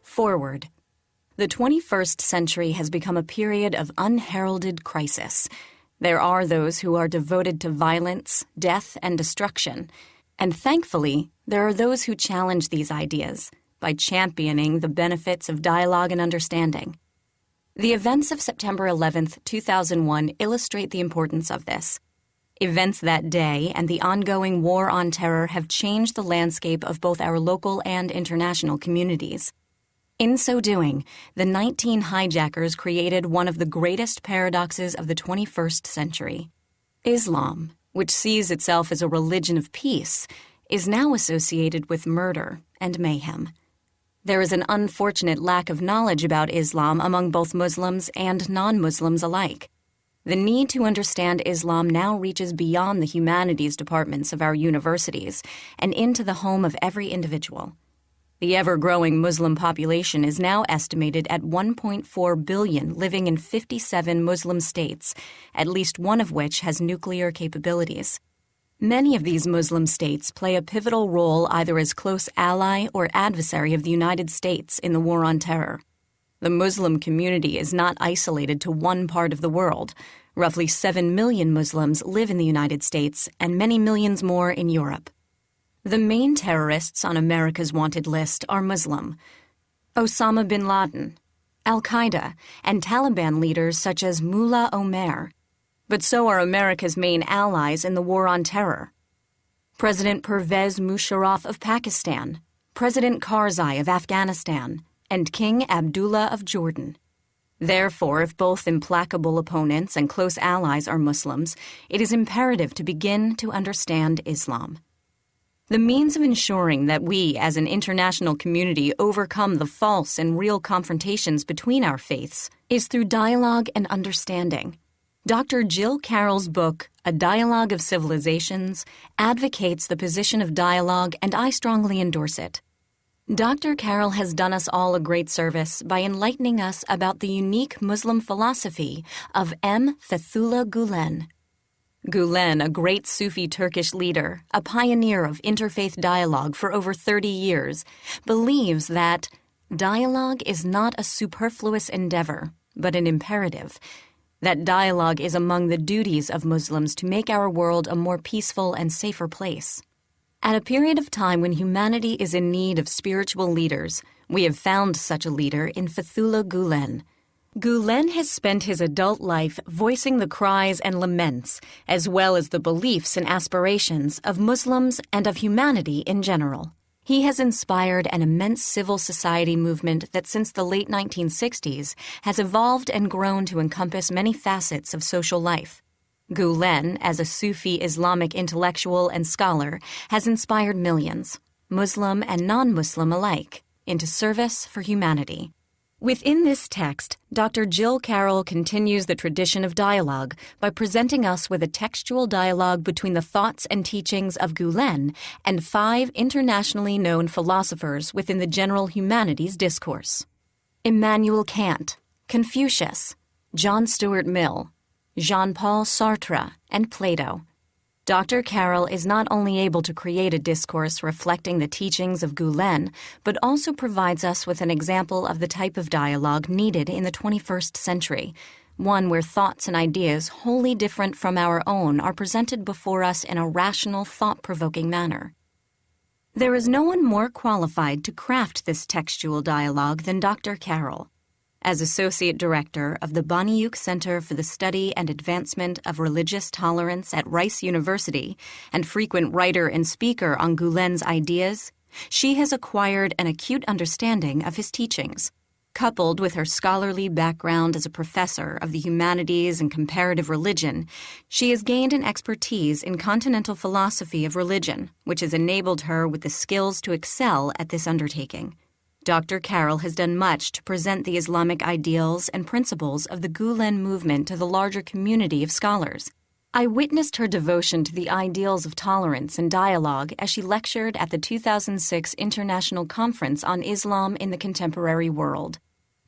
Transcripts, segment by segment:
Foreword. The 21st century has become a period of unheralded crisis. There are those who are devoted to violence, death, and destruction. And thankfully, there are those who challenge these ideas by championing the benefits of dialogue and understanding. The events of September 11, 2001 illustrate the importance of this. Events that day and the ongoing war on terror have changed the landscape of both our local and international communities. In so doing, the 19 hijackers created one of the greatest paradoxes of the 21st century. Islam, which sees itself as a religion of peace, is now associated with murder and mayhem. There is an unfortunate lack of knowledge about Islam among both Muslims and non-Muslims alike. The need to understand Islam now reaches beyond the humanities departments of our universities and into the home of every individual. The ever-growing Muslim population is now estimated at 1.4 billion living in 57 Muslim states, at least one of which has nuclear capabilities. Many of these Muslim states play a pivotal role either as close ally or adversary of the United States in the war on terror. The Muslim community is not isolated to one part of the world. Roughly 7 million Muslims live in the United States and many millions more in Europe. The main terrorists on America's wanted list are Muslim: Osama bin Laden, Al-Qaeda, and Taliban leaders such as Mullah Omar. But so are America's main allies in the war on terror: President Pervez Musharraf of Pakistan, President Karzai of Afghanistan, and King Abdullah of Jordan. Therefore, if both implacable opponents and close allies are Muslims, it is imperative to begin to understand Islam. The means of ensuring that we, as an international community, overcome the false and real confrontations between our faiths is through dialogue and understanding. Dr. Jill Carroll's book, A Dialogue of Civilizations, advocates the position of dialogue, and I strongly endorse it. Dr. Carroll has done us all a great service by enlightening us about the unique Muslim philosophy of M. Fethullah Gulen. Gulen, a great Sufi Turkish leader, a pioneer of interfaith dialogue for over 30 years, believes that dialogue is not a superfluous endeavor, but an imperative, that dialogue is among the duties of Muslims to make our world a more peaceful and safer place. At a period of time when humanity is in need of spiritual leaders, we have found such a leader in Fethullah Gulen. Gulen has spent his adult life voicing the cries and laments, as well as the beliefs and aspirations of Muslims and of humanity in general. He has inspired an immense civil society movement that since the late 1960s has evolved and grown to encompass many facets of social life. Gulen, as a Sufi Islamic intellectual and scholar, has inspired millions, Muslim and non-Muslim alike, into service for humanity. Within this text, Dr. Jill Carroll continues the tradition of dialogue by presenting us with a textual dialogue between the thoughts and teachings of Gulen and 5 internationally known philosophers within the general humanities discourse: Immanuel Kant, Confucius, John Stuart Mill, Jean-Paul Sartre, and Plato. Dr. Carroll is not only able to create a discourse reflecting the teachings of Gulen, but also provides us with an example of the type of dialogue needed in the 21st century, one where thoughts and ideas wholly different from our own are presented before us in a rational, thought-provoking manner. There is no one more qualified to craft this textual dialogue than Dr. Carroll. As Associate Director of the Baniuk Center for the Study and Advancement of Religious Tolerance at Rice University and frequent writer and speaker on Gulen's ideas, she has acquired an acute understanding of his teachings. Coupled with her scholarly background as a professor of the humanities and comparative religion, she has gained an expertise in continental philosophy of religion, which has enabled her with the skills to excel at this undertaking. Dr. Carroll has done much to present the Islamic ideals and principles of the Gulen movement to the larger community of scholars. I witnessed her devotion to the ideals of tolerance and dialogue as she lectured at the 2006 International Conference on Islam in the Contemporary World,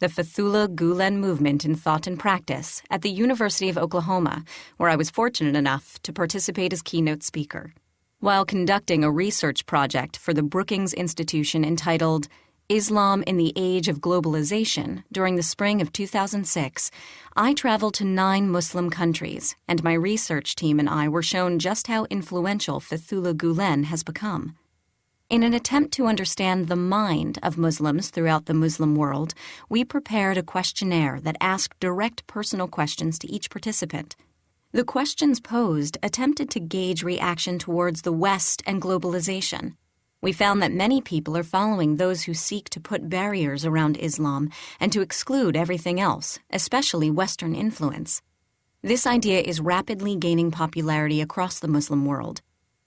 the Fethullah Gulen Movement in Thought and Practice, at the University of Oklahoma, where I was fortunate enough to participate as keynote speaker. While conducting a research project for the Brookings Institution entitled Islam in the Age of Globalization, during the spring of 2006, I traveled to 9 Muslim countries, and my research team and I were shown just how influential Fethullah Gulen has become. In an attempt to understand the mind of Muslims throughout the Muslim world, we prepared a questionnaire that asked direct personal questions to each participant. The questions posed attempted to gauge reaction towards the West and globalization. We found that many people are following those who seek to put barriers around Islam and to exclude everything else, especially Western influence. This idea is rapidly gaining popularity across the Muslim world.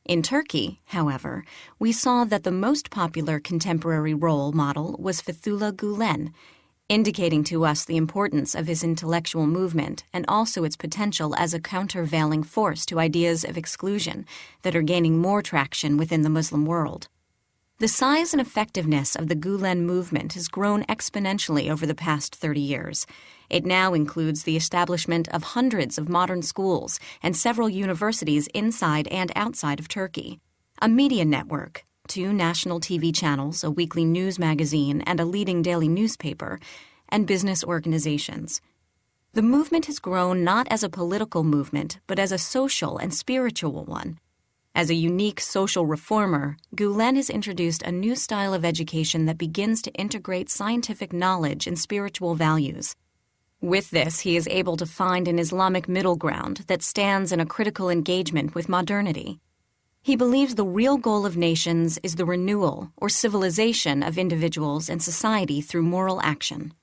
In Turkey, however, we saw that the most popular contemporary role model was Fethullah Gulen, indicating to us the importance of his intellectual movement and also its potential as a countervailing force to ideas of exclusion that are gaining more traction within the Muslim world. The size and effectiveness of the Gulen movement has grown exponentially over the past 30 years. It now includes the establishment of hundreds of modern schools and several universities inside and outside of Turkey, a media network, 2 national TV channels, a weekly news magazine, and a leading daily newspaper, and business organizations. The movement has grown not as a political movement, but as a social and spiritual one. As a unique social reformer, Gulen has introduced a new style of education that begins to integrate scientific knowledge and spiritual values. With this, he is able to find an Islamic middle ground that stands in a critical engagement with modernity. He believes the real goal of nations is the renewal or civilization of individuals and society through moral action.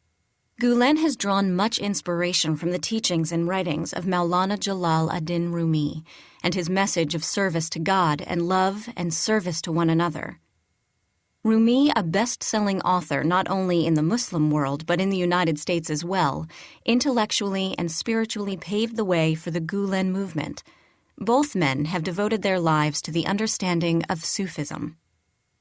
Gulen has drawn much inspiration from the teachings and writings of Maulana Jalal ad-Din Rumi and his message of service to God and love and service to one another. Rumi, a best-selling author not only in the Muslim world but in the United States as well, intellectually and spiritually paved the way for the Gulen movement. Both men have devoted their lives to the understanding of Sufism.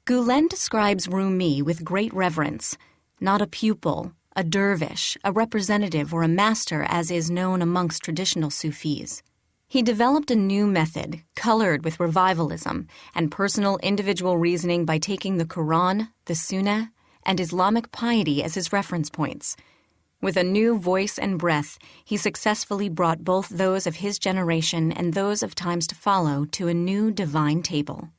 Gulen describes Rumi with great reverence, not a pupil, a dervish, a representative, or a master as is known amongst traditional Sufis. He developed a new method, colored with revivalism and personal individual reasoning by taking the Quran, the Sunnah, and Islamic piety as his reference points. With a new voice and breath, he successfully brought both those of his generation and those of times to follow to a new divine table.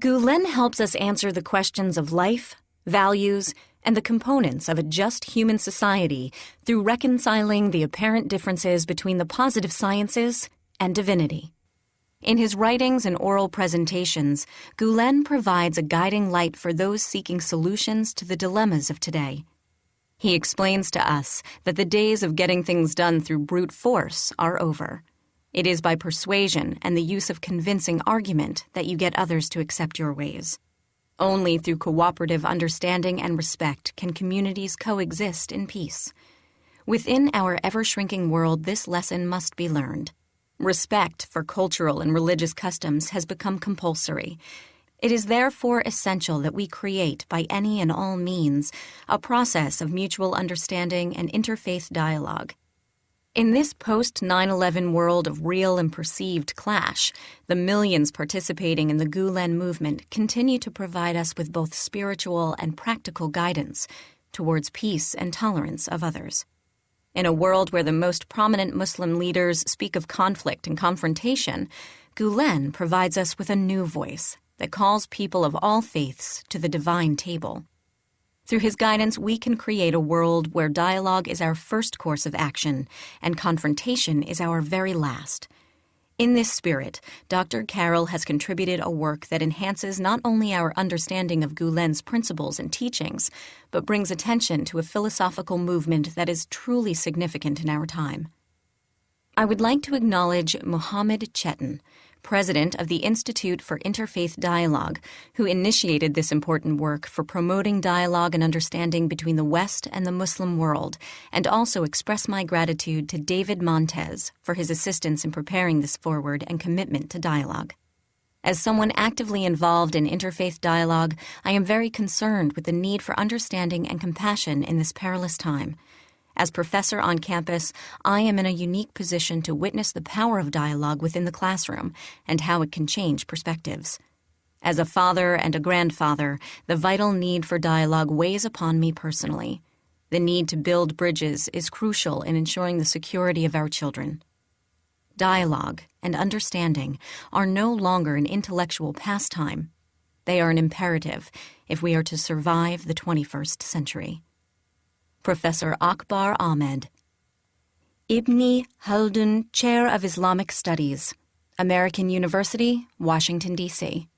Gulen helps us answer the questions of life, values, and the components of a just human society through reconciling the apparent differences between the positive sciences and divinity. In his writings and oral presentations, Gulen provides a guiding light for those seeking solutions to the dilemmas of today. He explains to us that the days of getting things done through brute force are over. It is by persuasion and the use of convincing argument that you get others to accept your ways. Only through cooperative understanding and respect can communities coexist in peace. Within our ever-shrinking world, this lesson must be learned. Respect for cultural and religious customs has become compulsory. It is therefore essential that we create, by any and all means, a process of mutual understanding and interfaith dialogue. In this post-9/11 world of real and perceived clash, the millions participating in the Gulen movement continue to provide us with both spiritual and practical guidance towards peace and tolerance of others. In a world where the most prominent Muslim leaders speak of conflict and confrontation, Gulen provides us with a new voice that calls people of all faiths to the divine table. Through his guidance, we can create a world where dialogue is our first course of action and confrontation is our very last. In this spirit, Dr. Carroll has contributed a work that enhances not only our understanding of Gulen's principles and teachings, but brings attention to a philosophical movement that is truly significant in our time. I would like to acknowledge Mohammed Chetan, president of the Institute for Interfaith Dialogue, who initiated this important work for promoting dialogue and understanding between the West and the Muslim world, and also express my gratitude to David Montez for his assistance in preparing this foreword and commitment to dialogue. As someone actively involved in interfaith dialogue, I am very concerned with the need for understanding and compassion in this perilous time. As professor on campus, I am in a unique position to witness the power of dialogue within the classroom and how it can change perspectives. As a father and a grandfather, the vital need for dialogue weighs upon me personally. The need to build bridges is crucial in ensuring the security of our children. Dialogue and understanding are no longer an intellectual pastime. They are an imperative if we are to survive the 21st century. Professor Akbar Ahmed. Ibn Khaldun, Chair of Islamic Studies, American University, Washington, D.C.